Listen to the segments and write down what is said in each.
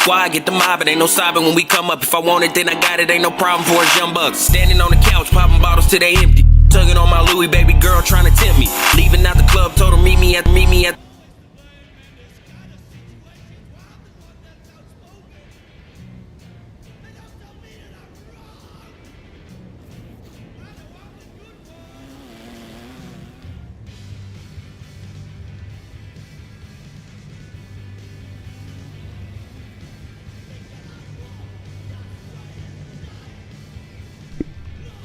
Squad, get the mob, it ain't no sobbing when we come up. If I want it, then I got it, ain't no problem for us young bucks. Standing on the couch, popping bottles till they empty. Tugging on my Louis, baby girl trying to tempt me. Leaving out the club, told her meet me at.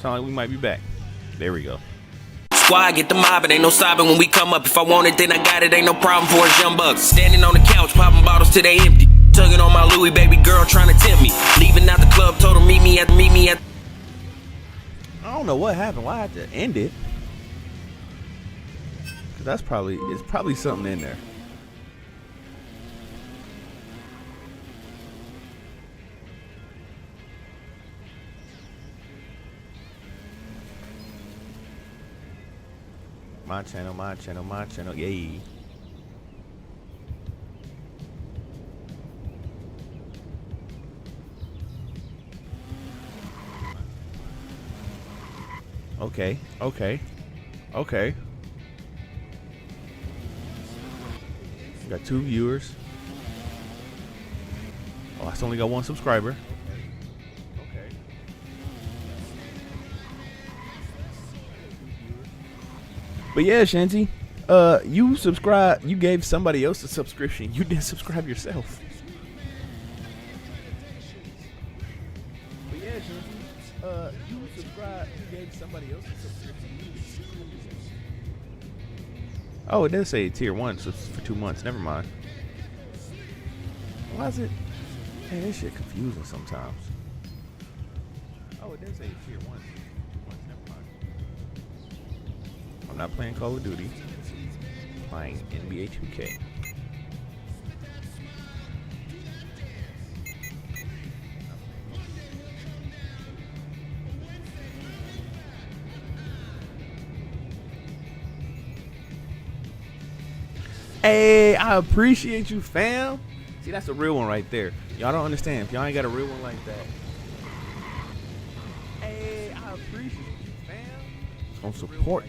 Sound like we might be back. There we go. Squad, get the mob, it ain't no sobbing when we come up. If I want it, then I got it, ain't no problem for us young bucks. Standing on the couch, popping bottles till they empty. Tugging on my Louis, baby girl trying to tempt me. Leaving out the club, told her meet me at. I don't know what happened. Why I had to end it? Cause it's probably something in there. My channel, yay. Okay. We got 2 viewers. Oh, I only got 1 subscriber. Okay. But yeah, Shanty, you gave somebody else a subscription. You didn't subscribe yourself. But yeah, Shanty, you gave somebody else a subscription. Oh, it does say tier 1 so for 2 months. Never mind. Why is it? Man, this shit confusing sometimes. Oh, it does say tier 1 for 2 months. Never mind. I'm not playing Call of Duty. I'm playing NBA 2K. Hey, I appreciate you, fam. See, that's a real one right there. Y'all don't understand. If y'all ain't got a real one like that. Hey, I appreciate you, fam. On support.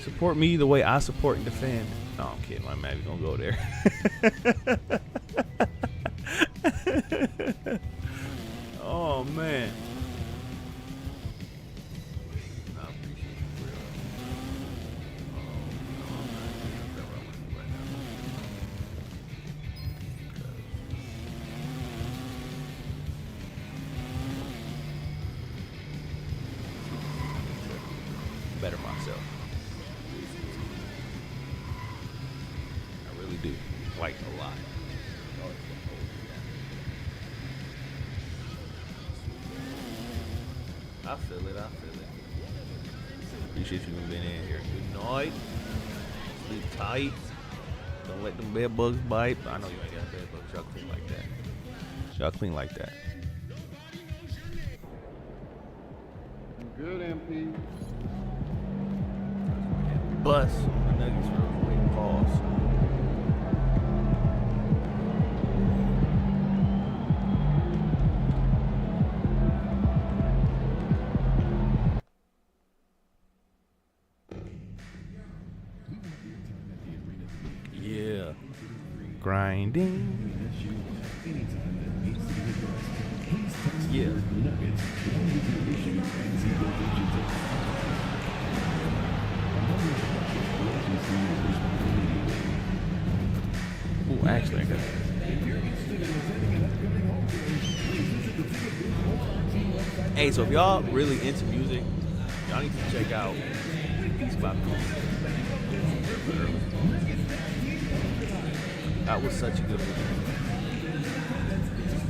Support me the way I support and defend. No, I'm kidding. I'm not even gonna go there. Oh, man. Better myself. I really do. Like a lot. I feel it. Appreciate you being in here. Good night. Sleep tight. Don't let them bed bugs bite. I know you ain't got bed bugs. Y'all clean like that. Y'all clean like that. Good, MP. Bus. My nuggets real quick. Pause. Yeah. Grinding. Yeah. Ooh, actually, I got it. Hey, so if y'all really into music, y'all need to check out Peace by Peace. That was such a good movie.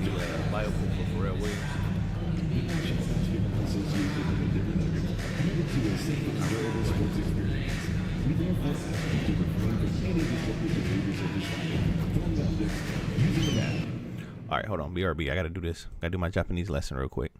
The biopic for Pharrell Williams. All right, hold on. BRB, I gotta do this. Gotta do my Japanese lesson real quick.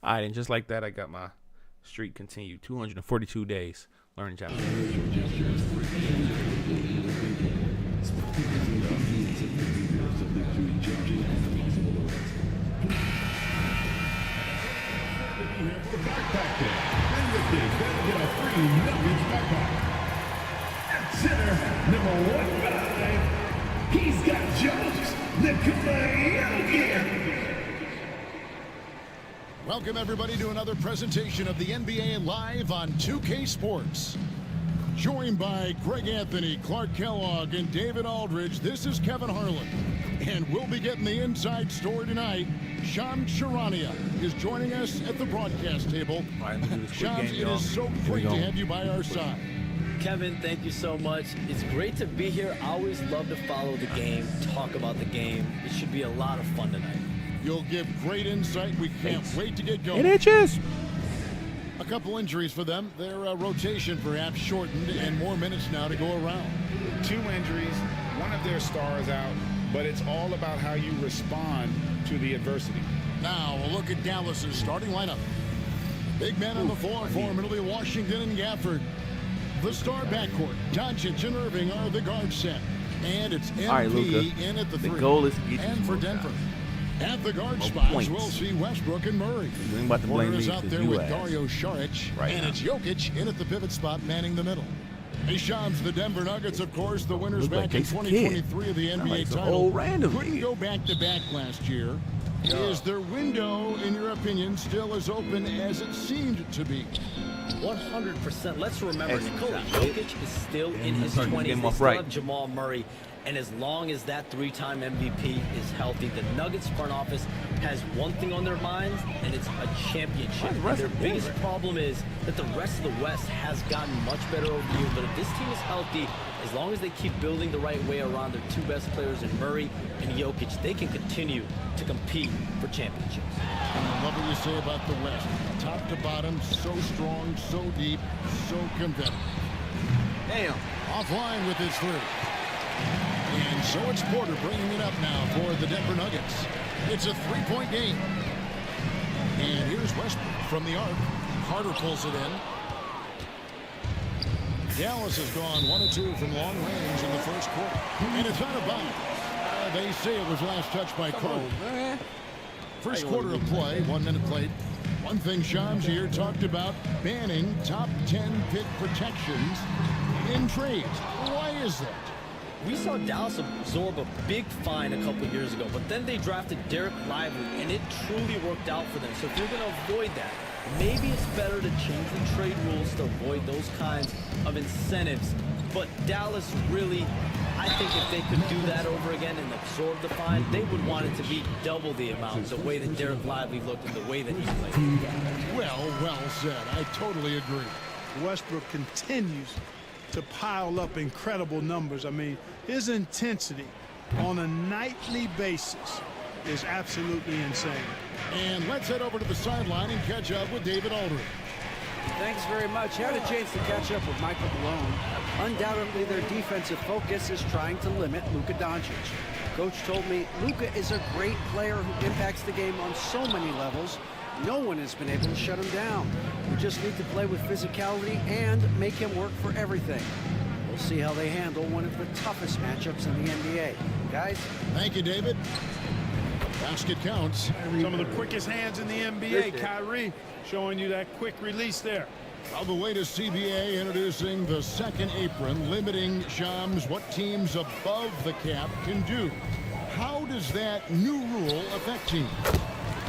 All right, and just like that, I got my streak continued. 242 days learning Japanese. Center, number 1-5. He's got jokes that Welcome, everybody, to another presentation of the NBA Live on 2K Sports. Joined by Greg Anthony, Clark Kellogg, and David Aldridge, this is Kevin Harlan. And we'll be getting the inside story tonight. Shams Charania is joining us at the broadcast table. Shams, it is so great to have you by our side. Kevin, thank you so much. It's great to be here. I always love to follow the game, talk about the game. It should be a lot of fun tonight. You'll give great insight. We can't wait to get going. It itches. A couple injuries for them. Their rotation perhaps shortened and more minutes now to go around. 2 injuries, one of their stars out, but it's all about how you respond to the adversity. Now a look at Dallas's starting lineup. Big men on the floor for him. It'll be Washington and Gafford. The star backcourt, Doncic and Irving are the guard set. And it's MP right, Luka. in at the The 3. goal is to get and you for more Denver. shots. At the guard More spots, points. we'll see Westbrook and Murray. You ain't about to blame Porter is me out 'cause there you with asked. Dario Saric. Right and now. it's Jokic in at the pivot spot, manning the middle. Hey, Shams, the Denver Nuggets, of course, the winners Look like back in Jason 2023 of the Sound NBA like some title. old random Couldn't kid. go back-to-back last year. Is their window, in your opinion, still as open as it seemed to be? 100%. Let's remember, Excellent. Nikola Jokic is still in his Turn the 20s. game They off still right. have Jamal Murray. And as long as that 3-time MVP is healthy, the Nuggets front office has one thing on their minds, and it's a championship. Why is the And rest their of the biggest Denver? problem is that the rest of the West has gotten much better over the years. But if this team is healthy, as long as they keep building the right way around their 2 best players in Murray and Jokic, they can continue to compete for championships. I love what you say about the West. Top to bottom, so strong, so deep, so competitive. Damn. Offline with his 3. And so it's Porter bringing it up now for the Denver Nuggets. It's a 3-point game. And here's Westbrook from the arc. Carter pulls it in. Dallas has gone 1 of 2 from long range in the first quarter. And it's out of bounds. They say it was last touched by Carter. Man. First quarter of play, 1 minute played. One thing Shams here talked about, banning top 10 pick protections in trades. Why is that? We saw Dallas absorb a big fine a couple years ago, but then they drafted Derek Lively, and it truly worked out for them. So if you're going to avoid that, maybe it's better to change the trade rules to avoid those kinds of incentives. But Dallas really, I think if they could do that over again and absorb the fine, they would want it to be double the amount, the way that Derek Lively looked and the way that he played. Well said. I totally agree. Westbrook continues to pile up incredible numbers. I mean, his intensity on a nightly basis is absolutely insane. And let's head over to the sideline and catch up with David Aldridge. Thanks very much. Had a chance to catch up with Michael Malone. Undoubtedly, their defensive focus is trying to limit Luka Doncic. Coach told me Luka is a great player who impacts the game on so many levels. No one has been able to shut him down. We just need to play with physicality and make him work for everything. We'll see how they handle one of the toughest matchups in the NBA. Guys? Thank you, David. Basket counts. Some of the quickest hands in the NBA. Kyrie showing you that quick release there. On the latest CBA introducing the second apron, limiting Shams what teams above the cap can do. How does that new rule affect teams?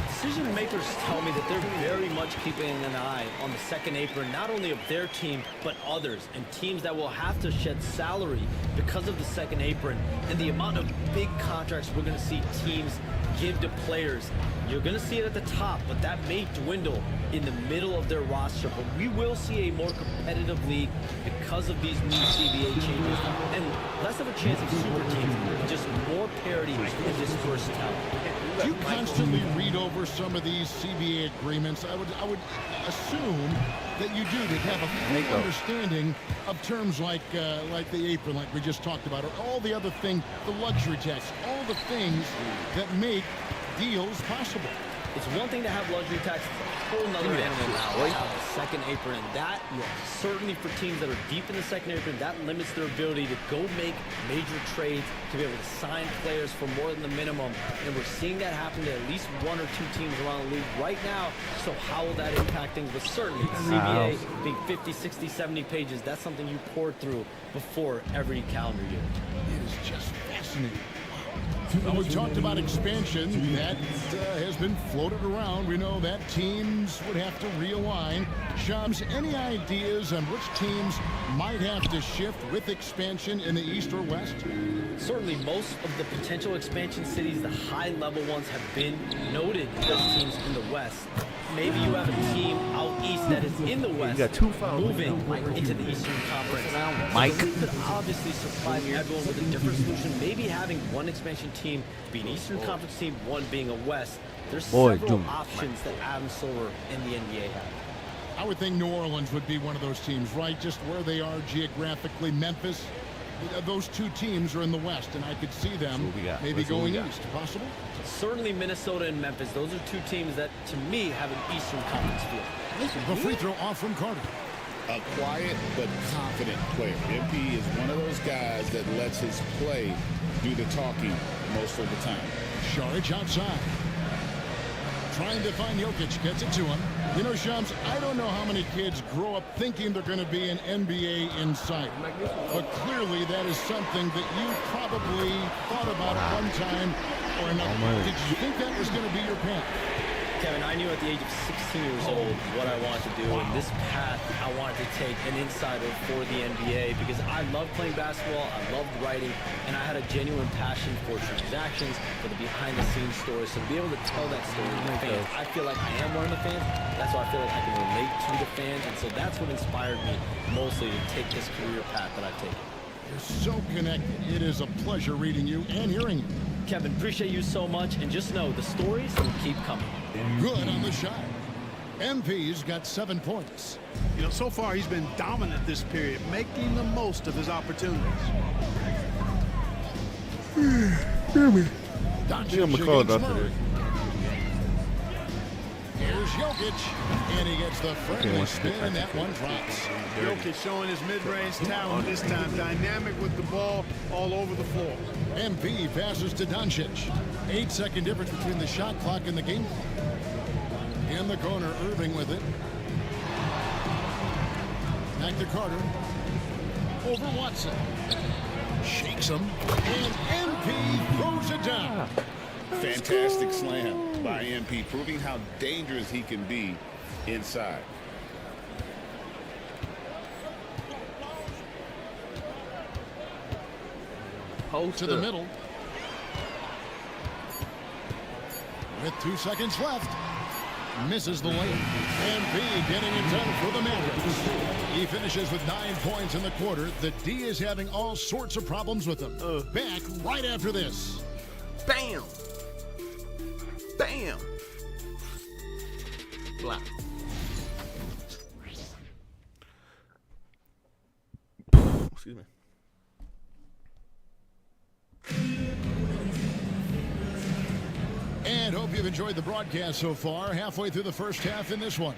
Decision makers tell me that they're very much keeping an eye on the second apron, not only of their team, but others, and teams that will have to shed salary because of the second apron and the amount of big contracts we're going to see teams give to players. You're going to see it at the top, but that may dwindle in the middle of their roster. But we will see a more competitive league because of these new CBA changes and less of a chance of super teams and just more parity in this first talent. Do you constantly read over some of these CBA agreements? I would assume that you do to have a full understanding of terms like the apron, like we just talked about, or all the other things, the luxury tax, all the things that make deals possible. It's one thing to have luxury tax, whole nother animal now. They have the second apron, and that certainly for teams that are deep in the second apron, that limits their ability to go make major trades, to be able to sign players for more than the minimum. And we're seeing that happen to at least one or two teams around the league right now. So how will that impact things? But certainly, CBA being 50, 60, 70 pages, that's something you pour through before every calendar year. It is just fascinating. Well, we talked about expansion. That has been floated around. We know that teams would have to realign. Shams, any ideas on which teams might have to shift with expansion in the East or West? Certainly, most of the potential expansion cities, the high-level ones, have been noted as teams in the West. Maybe you have a team out east that is in the West moving into the Eastern Conference. Mike. So this could obviously surprise everyone with a different solution. Maybe having one expansion team be an Eastern Conference team, one being a West. There's several options that Adam Silver and the NBA have. I would think New Orleans would be one of those teams, right? Just where they are geographically. Memphis, those two teams are in the West, and I could see them maybe going east. Possible? Certainly Minnesota and Memphis. Those are two teams that, to me, have an Eastern Conference feel. The free throw off from Carter. A quiet but confident player. MP is one of those guys that lets his play do the talking most of the time. Saric outside. Trying to find Jokic, gets it to him. You know, Shams, I don't know how many kids grow up thinking they're going to be an NBA insider. But clearly that is something that you probably thought about at one time or another. Did you think that was going to be your path? Kevin, I knew at the age of 16 years old what I wanted to do, and this path I wanted to take an insider for the NBA because I loved playing basketball, I loved writing, and I had a genuine passion for transactions, for the behind-the-scenes stories. So to be able to tell that story to the fans, I feel like I am one of the fans. That's why I feel like I can relate to the fans, and so that's what inspired me mostly to take this career path that I've taken. You're so connected. It is a pleasure reading you and hearing you. Kevin, appreciate you so much, and just know the stories will keep coming. Good on the shot. MP's got 7 points. You know, so far he's been dominant this period, making the most of his opportunities. Doncic against Murray. Here's Jokic, and he gets the friendly spin, and that one drops. Jokic showing his mid-range talent this time, dynamic with the ball all over the floor. MP passes to Doncic. 8-second difference between the shot clock and the game. In the corner, Irving with it. Back to Carter. Over Watson. Shakes him, and MP throws it down. Fantastic slam by MP, proving how dangerous he can be inside. To the middle. With 2 seconds left. Misses the lane. MP getting it done for the Mavericks. He finishes with 9 points in the quarter. The D is having all sorts of problems with him. Back right after this. Bam! Bam! Block. Excuse me. And hope you've enjoyed the broadcast so far. Halfway through the first half in this one.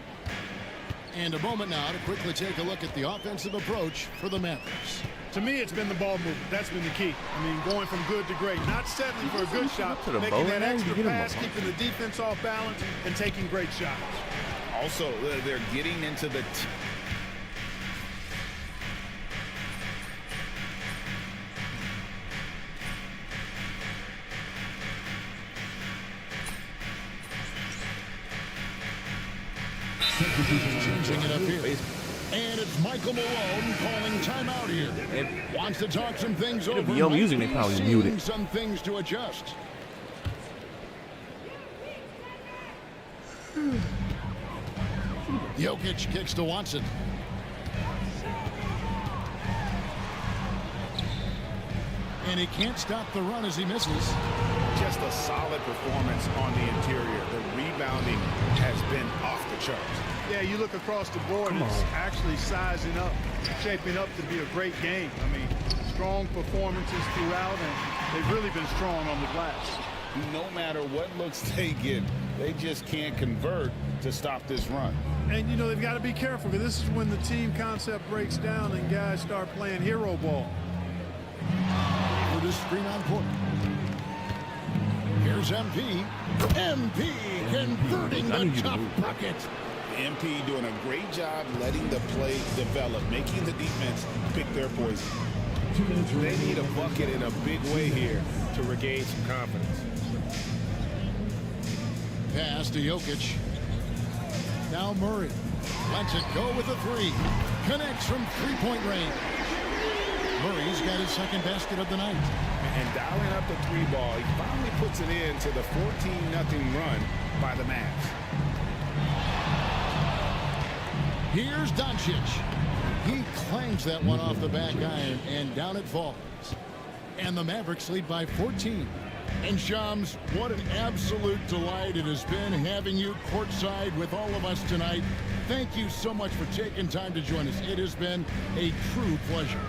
And a moment now to quickly take a look at the offensive approach for the Mavericks. To me, it's been the ball movement. That's been the key. I mean, going from good to great. Not settling for a good shot, making that extra pass, keeping the defense off balance, and taking great shots. Also, they're getting into the... Changing it up here. And it's Michael Malone calling timeout here. Wants to talk some things over. Yo, music, they probably muted. Some things to adjust. Jokic kicks to Watson. And he can't stop the run as he misses. Just a solid performance on the interior. The rebounding has been off the charts. Yeah, you look across the board, it's actually sizing up, shaping up to be a great game. I mean, strong performances throughout, and they've really been strong on the glass. No matter what looks they get, they just can't convert to stop this run. And, you know, they've got to be careful because this is when the team concept breaks down and guys start playing hero ball. For this screen on court. Here's MP. MP converting the tough bucket. MP doing a great job letting the play develop, making the defense pick their poison. They need a bucket in a big way here to regain some confidence. Pass to Jokic. Now Murray lets it go with a three. Connects from three-point range. Murray's got his second basket of the night. And dialing up the three ball, he finally puts it in to the 14-0 run by the Mavs. Here's Doncic. He clangs that one off the back iron, and down it falls. And the Mavericks lead by 14. And Shams, what an absolute delight it has been having you courtside with all of us tonight. Thank you so much for taking time to join us. It has been a true pleasure.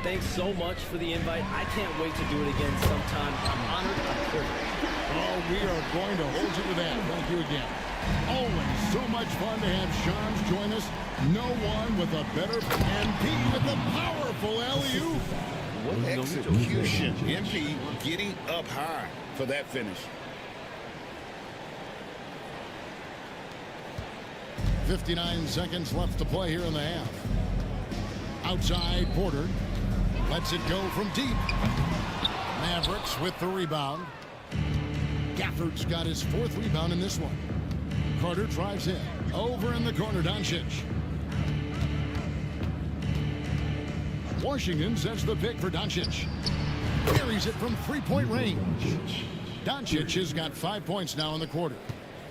Thanks so much for the invite. I can't wait to do it again sometime. I'm honored. I'm privileged. Oh, we are going to hold you to that. Thank you again. Always so much fun to have Shams join us. No one with a better MP with the powerful alley-oop. What execution. MP getting up high for that finish. 59 seconds left to play here in the half. Outside, Porter lets it go from deep. Mavericks with the rebound. Gafford's got his fourth rebound in this one. Carter drives in. Over in the corner, Doncic. Washington sets the pick for Doncic. Carries it from three-point range. Doncic has got 5 points now in the quarter.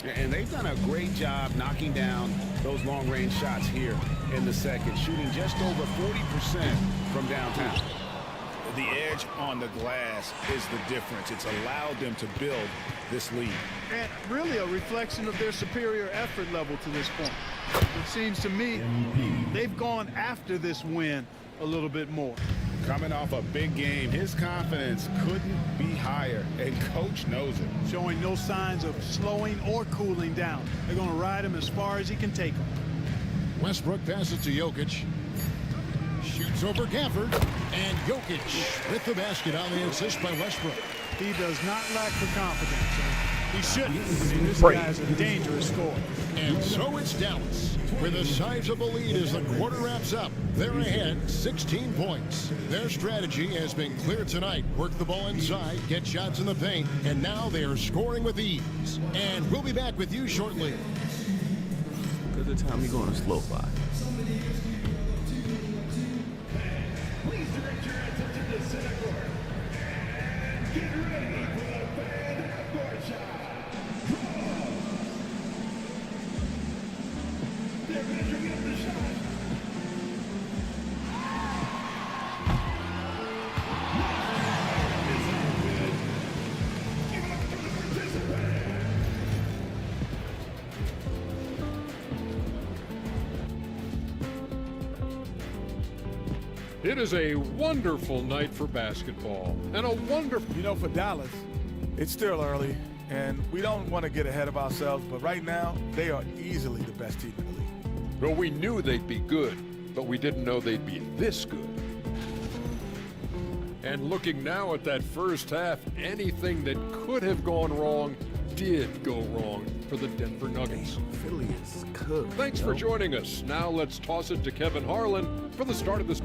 And they've done a great job knocking down those long-range shots here in the second, shooting just over 40% from downtown. The edge on the glass is the difference. It's allowed them to build this lead. And really a reflection of their superior effort level to this point. It seems to me they've gone after this win a little bit more. Coming off a big game, his confidence couldn't be higher, and coach knows it. Showing no signs of slowing or cooling down. They're going to ride him as far as he can take him. Westbrook passes to Jokic. Shoots over Gafford. And Jokic with the basket on the assist by Westbrook. He does not lack the confidence. He shouldn't. I mean, this guy's a dangerous scorer. And so it's Dallas with a sizable lead as the quarter wraps up. They're ahead 16 points. Their strategy has been clear tonight. Work the ball inside, get shots in the paint, and now they are scoring with ease. And we'll be back with you shortly. Look at the time you're going to slow by. Please direct your attention to center court. Get ready for the fan half-court shot. They're measuring up the shot. It is a wonderful night for basketball, and a wonderful... You know, for Dallas, it's still early, and we don't want to get ahead of ourselves, but right now, they are easily the best team in the league. Well, we knew they'd be good, but we didn't know they'd be this good. And looking now at that first half, anything that could have gone wrong did go wrong for the Denver Nuggets. Philly is cooked. Thanks for joining us. Now let's toss it to Kevin Harlan for the start of this...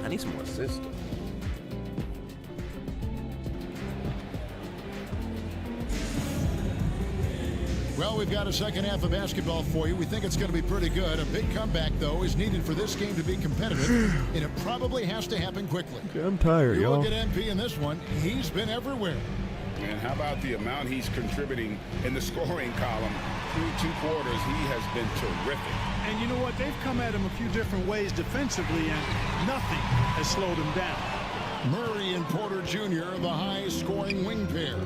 I need some more assists. Well, we've got a second half of basketball for you. We think it's going to be pretty good. A big comeback, though, is needed for this game to be competitive, and it probably has to happen quickly. Okay, I'm tired, You y'all. look at MP in this one. He's been everywhere. And how about the amount he's contributing in the scoring column? Through 2 quarters, he has been terrific. And you know what? They've come at him a few different ways defensively, and nothing has slowed him down. Murray and Porter Jr. the high-scoring wing pair.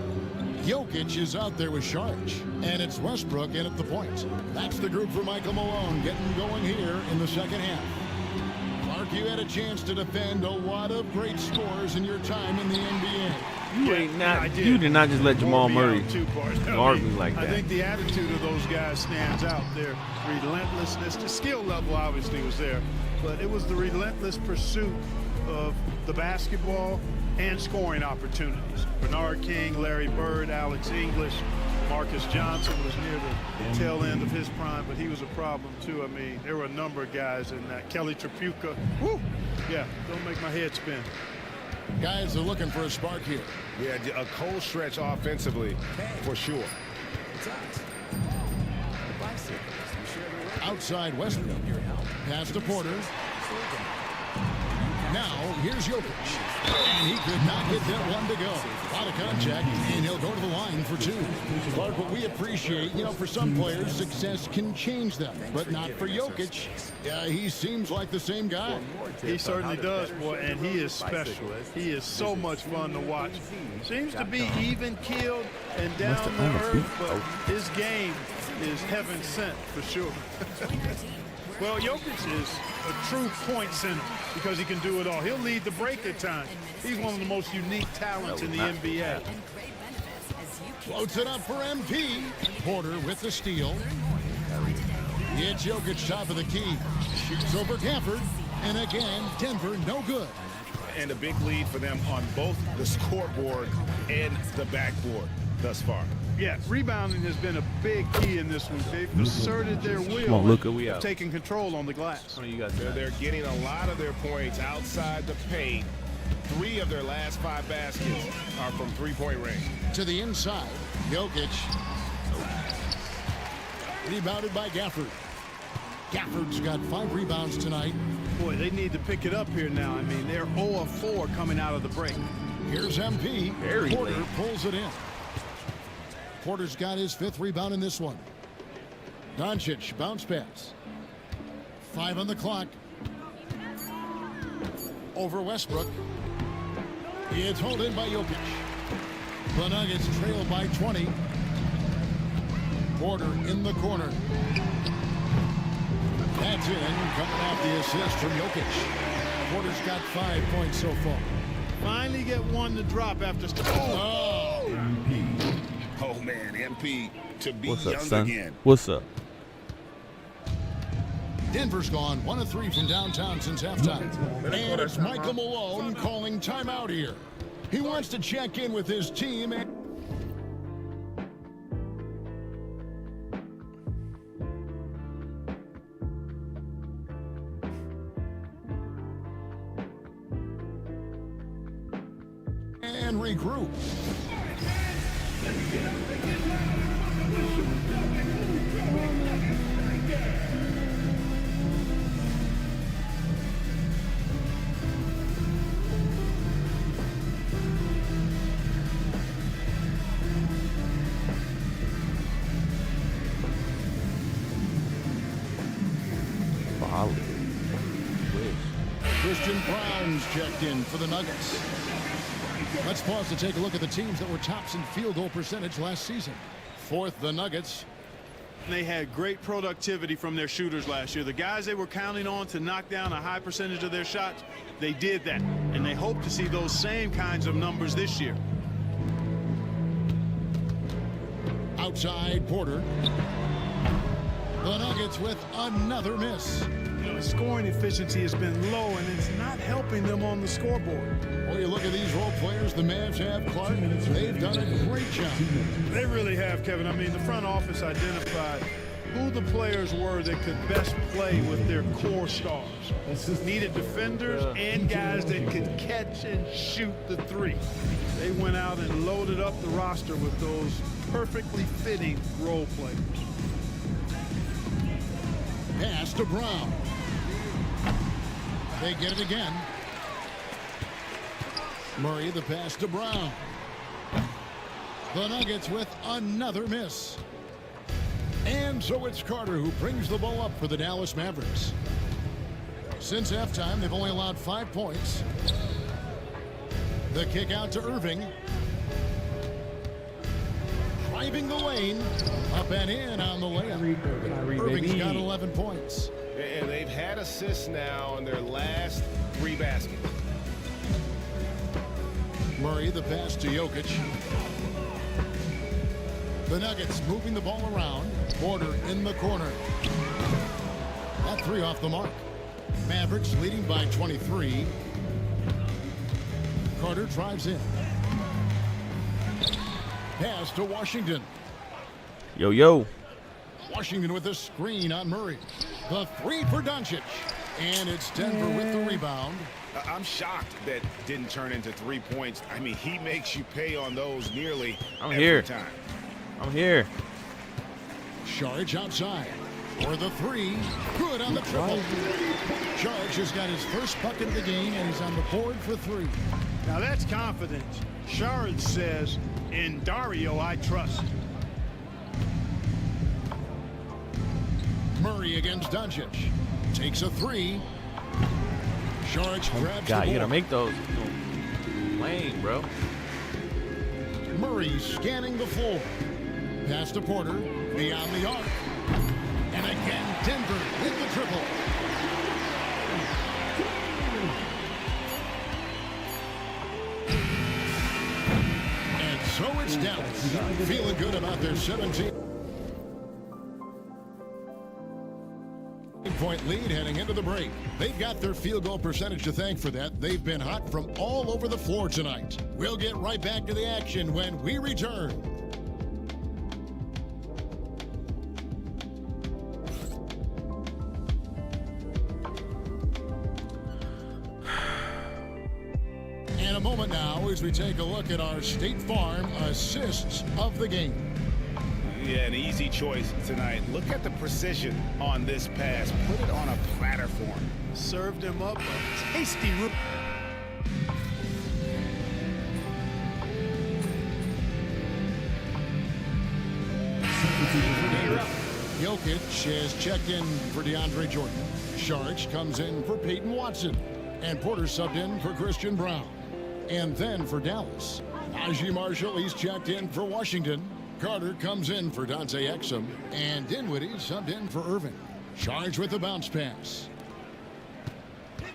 Jokic is out there with Sharge, and it's Westbrook in at the point. That's the group for Michael Malone getting going here in the second half. Clark Mark, you had a chance to defend a lot of great scores in your time in the NBA. You did not just let Jamal Murray guard me like that. I think the attitude of those guys stands out. Their relentlessness, the skill level obviously was there, but it was the relentless pursuit of the basketball and scoring opportunities. Bernard King, Larry Bird, Alex English, Marcus Johnson was near the tail end of his prime, but he was a problem too. I mean, there were a number of guys in that. Kelly Tripucka, whoo, yeah, don't make my head spin. Guys are looking for a spark here. Yeah, a cold stretch offensively, for sure. Outside Westbrook. Pass to Porter. Now, here's Jokic. And he could not get that one to go. Out of contact, and he'll go to the line for two. Clark, what we appreciate, for some players, success can change them, but not for Jokic. He seems like the same guy. He certainly does, boy, and he is special. He is so much fun to watch. Seems to be even-keeled and down to earth, but his game is heaven sent for sure. Well, Jokic is a true point center because he can do it all. He'll lead the break at times. He's one of the most unique talents in the NBA. Floats it up for MP. Porter with the steal. It's Jokic top of the key. Shoots over Gafford. And again, Denver no good. And a big lead for them on both the scoreboard and the backboard thus far. Yeah, rebounding has been a big key in this one. They've asserted their will. Come on, Luka, we out. Taking control on the glass. They're getting a lot of their points outside the paint. 3 of their last 5 baskets are from three-point range. To the inside, Jokic. Rebounded by Gafford. Gafford's got 5 rebounds tonight. Boy, they need to pick it up here now. I mean, they're 0 of 4 coming out of the break. Here's MP. Porter pulls it in. Porter's got his 5th rebound in this one. Doncic, bounce pass. 5 on the clock. Over Westbrook. It's hauled in by Jokic. The Nuggets trail by 20. Porter in the corner. That's in, coming off the assist from Jokic. Porter's got 5 points so far. Finally get one to drop after... Oh, man, MP to be What's young up, son? again. What's up? Denver's gone 1 of 3 from downtown since halftime. And it's Michael Malone calling timeout here. He wants to check in with his team. And regroup. Christian Brown's checked in for the Nuggets. Let's pause to take a look at the teams that were tops in field goal percentage last season. 4th, the Nuggets. They had great productivity from their shooters last year. The guys they were counting on to knock down a high percentage of their shots, they did that. And they hope to see those same kinds of numbers this year. Outside Porter. The Nuggets with another miss. Scoring efficiency has been low, and it's not helping them on the scoreboard. Well, you look at these role players the Mavs have, Clark. They've done a great job. They really have, Kevin. I mean, the front office identified who the players were that could best play with their core stars. Needed defenders and guys that could catch and shoot the 3. They went out and loaded up the roster with those perfectly fitting role players. Pass to Brown. They get it again. Murray, the pass to Brown. The Nuggets with another miss. And so it's Carter who brings the ball up for the Dallas Mavericks. Since halftime, they've only allowed 5 points. The kick out to Irving. Driving the lane. Up and in on the layup. Irving's got 11 points. And they've had assists now in their last 3 baskets. Murray, the pass to Jokic. The Nuggets moving the ball around. Porter in the corner. That 3 off the mark. Mavericks leading by 23. Carter drives in. Pass to Washington. Yo. Washington with a screen on Murray. The 3 for Doncic. And it's Denver with the rebound. I'm shocked that didn't turn into 3 points. I mean, he makes you pay on those nearly every time. I'm here. Saric outside for the 3. Good on the triple. Saric has got his first bucket of the game, and he's on the board for 3. Now that's confidence. Saric says, in Dario, I trust. Murray against Doncic. Takes a 3. Saric grabs God, the you ball. gotta make those. Lane, bro. Murray scanning the floor. Pass to Porter. Beyond the arc. And again, Denver with the triple. And so it's Dallas. Feeling good about their 17-point lead heading into the break. They've got their field goal percentage to thank for that. They've been hot from all over the floor tonight. We'll get right back to the action when we return. In a moment now as we take a look at our State Farm assists of the game. Yeah, an easy choice tonight. Look at the precision on this pass. Put it on a platter for him. Served him up a tasty root. Jokic has checked in for DeAndre Jordan. Saric comes in for Peyton Watson. And Porter subbed in for Christian Brown. And then for Dallas, Najee Marshall, he's checked in for Washington. Carter comes in for Dante Exum. And Dinwiddie subbed in for Irving. Charged with the bounce pass.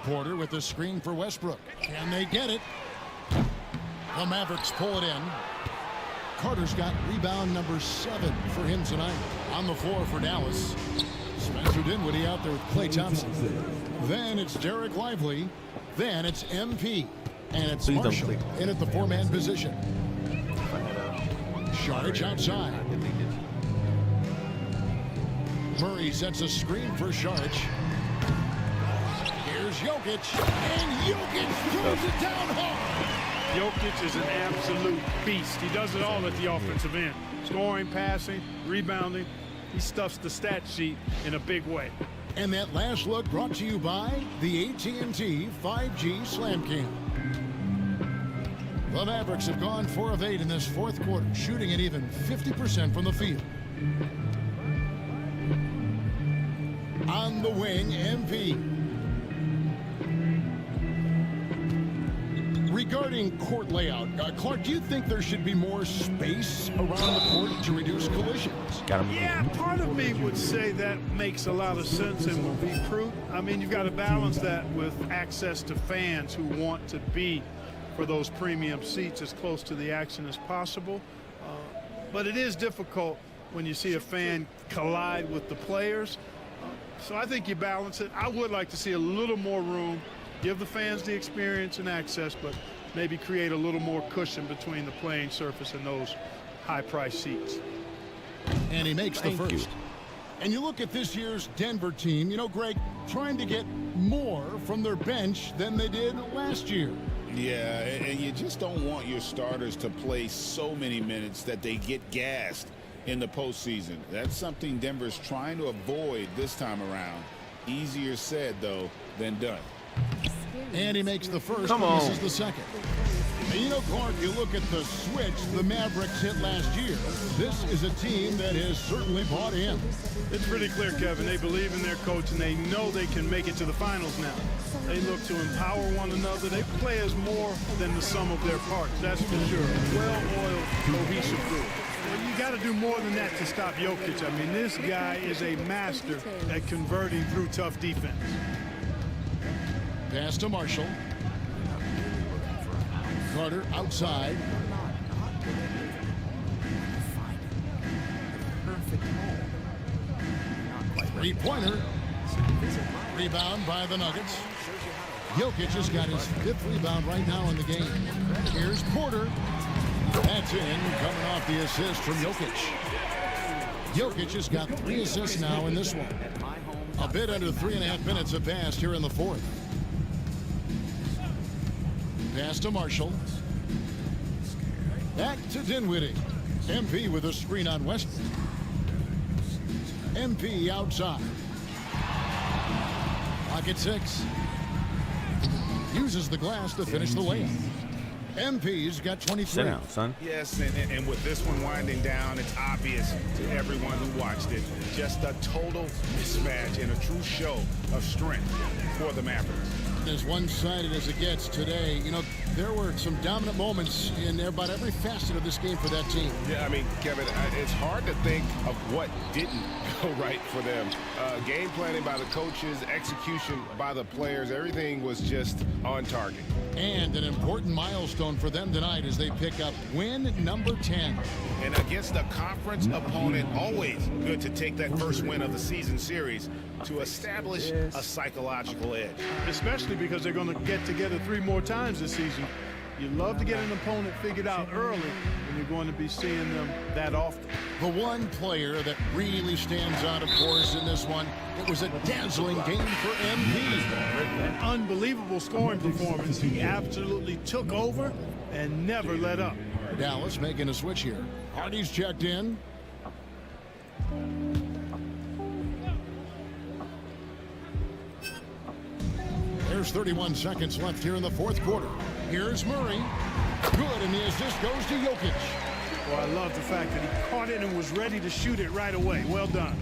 Porter with the screen for Westbrook. Can they get it? The Mavericks pull it in. Carter's got rebound number 7 for him tonight. On the floor for Dallas, Spencer Dinwiddie out there with Klay Thompson. Then it's Derek Lively. Then it's MP. And it's Marshall in at the 4-man position. Saric outside. Murray sets a screen for Saric. Here's Jokic. And Jokic throws it down hard. Jokic is an absolute beast. He does it all at the offensive end. Scoring, passing, rebounding. He stuffs the stat sheet in a big way. And that last look brought to you by the AT&T 5G Slam Cam. The Mavericks have gone 4 of 8 in this fourth quarter, shooting at even 50% from the field. On the wing, MP. Regarding court layout, Clark, do you think there should be more space around the court to reduce collisions? Yeah, part of me would say that makes a lot of sense and would be prudent. I mean, you've got to balance that with access to fans who want to be for those premium seats as close to the action as possible. But it is difficult when you see a fan collide with the players. So I think you balance it. I would like to see a little more room. Give the fans the experience and access, but maybe create a little more cushion between the playing surface and those high-priced seats. And he makes the first. And you look at this year's Denver team, you know, Greg, trying to get more from their bench than they did last year. Yeah, and you just don't want your starters to play so many minutes that they get gassed in the postseason. That's something Denver's trying to avoid this time around. Easier said, though, than done. And he makes the first. Come on. This is the second. And you know, Clark, you look at the switch the Mavericks hit last year. This is a team that has certainly bought in. It's pretty clear, Kevin. They believe in their coach, and they know they can make it to the finals now. They look to empower one another. They play as more than the sum of their parts. That's for sure. Well-oiled, cohesive group. Well, you got to do more than that to stop Jokic. I mean, this guy is a master at converting through tough defense. Pass to Marshall. Carter outside. Three-pointer. Rebound by the Nuggets. Jokic has got his 5th rebound right now in the game. Here's Porter. That's in, coming off the assist from Jokic. Jokic has got 3 assists now in this one. A bit under 3.5 minutes have passed here in the 4th. Pass to Marshall. Back to Dinwiddie. MP with a screen on Westbrook. MP outside. Pocket 6. Uses the glass to finish the layup. MP's got 23. Sit down, son. Yes, and with this one winding down, it's obvious to everyone who watched it. Just a total mismatch and a true show of strength for the Mavericks. As one-sided as it gets today, you know, there were some dominant moments in about every facet of this game for that team. Yeah, I mean, Kevin, it's hard to think of what didn't go right for them. Game planning by the coaches, execution by the players, everything was just on target. And an important milestone for them tonight as they pick up win number 10. And against a conference opponent, always good to take that first win of the season series to establish a psychological edge. Especially because they're going to get together 3 more times this season. You love to get an opponent figured out early, and you're going to be seeing them that often. The one player that really stands out, of course, in this one, it was a dazzling game for MP. An unbelievable scoring performance. He absolutely took over and never let up. Dallas making a switch here. Hardy's checked in. There's 31 seconds left here in the 4th quarter. Here's Murray. Good, and the assist goes to Jokic. Well, I love the fact that he caught it and was ready to shoot it right away. Well done.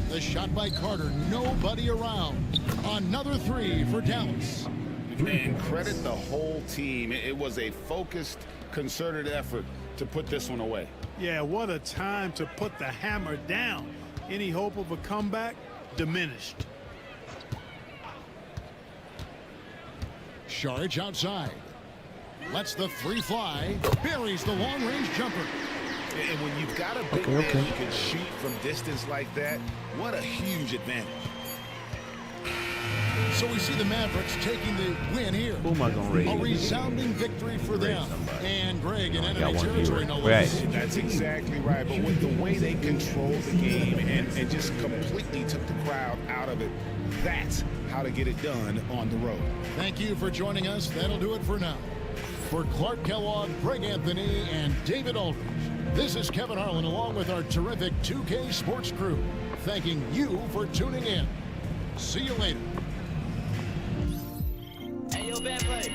The shot by Carter, nobody around. Another 3 for Dallas. And credit the whole team. It was a focused, concerted effort to put this one away. Yeah, what a time to put the hammer down. Any hope of a comeback diminished. Sharge outside. Lets the 3 fly. Buries the long-range jumper. And when you've got a big man who can shoot from distance like that, what a huge advantage. So we see the Mavericks taking the win here. Who am I going to raise? A resounding victory for them. And Greg in enemy territory, no right. less. That's exactly right. But with the way they controlled the game and just completely took the crowd out of it, that's how to get it done on the road. Thank you for joining us. That'll do it for now. For Clark Kellogg, Greg Anthony, and David Aldridge, this is Kevin Harlan along with our terrific 2K Sports crew, thanking you for tuning in. See you later. Hey, yo, bad play.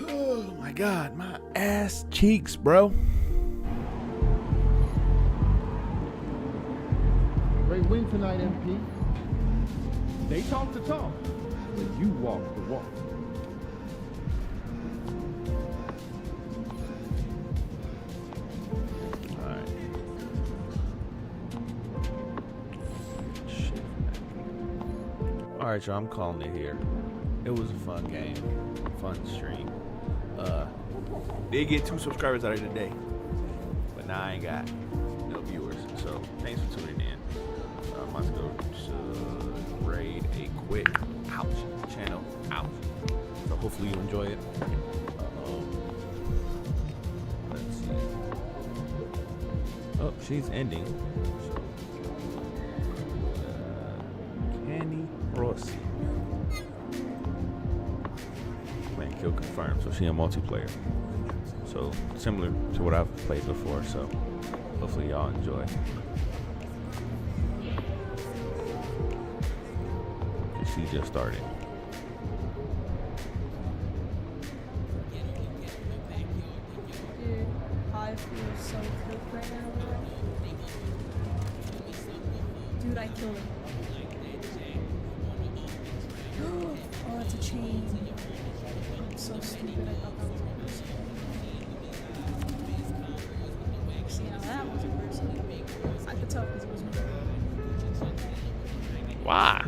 Oh my God, my ass cheeks, bro. Great win tonight, MP. They talk the talk, but you walk the walk. Alright. Alright, y'all, I'm calling it here. It was a fun game, fun stream. Did get 2 subscribers out of today, but now I ain't got no viewers. So thanks for tuning in. I'm about to go to raid a quick channel out. So hopefully you enjoy it. Let's see. Oh, she's ending. Candy Rossi. Playing kill confirmed, so she a multiplayer. So similar to what I've played before, so hopefully y'all enjoy. She just started. Dude, I feel so cool right now. Dude, I killed him. Oh, it's a chain. I'm so stupid. I thought that was a person. See, now that was a person. I could tell because it was me. Why?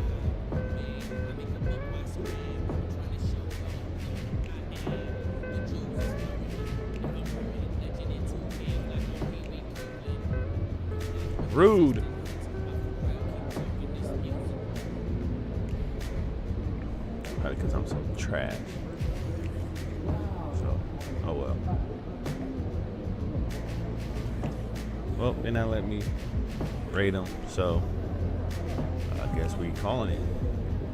Rude. Probably because I'm so trash. So, oh well. Well, they're not letting me rate them, so I guess we calling it.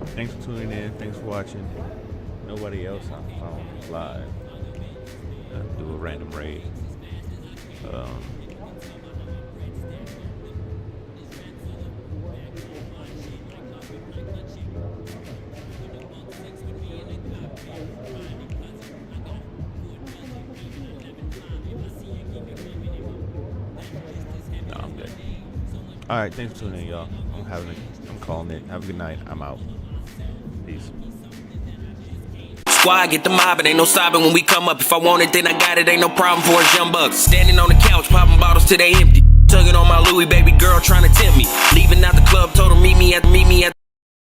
Thanks for tuning in. Thanks for watching. Nobody else on the phone is live. I'll do a random raid. No, I'm good. All right, thanks for tuning in, y'all. I'm calling it. Have a good night. I'm out. Peace. Squad, get the mob, it ain't no stopping when we come up. If I want it, then I got it, ain't no problem for us young bucks. Standing on the couch, popping bottles till they empty. Tugging on my Louis, baby girl trying to tempt me. Leaving out the club.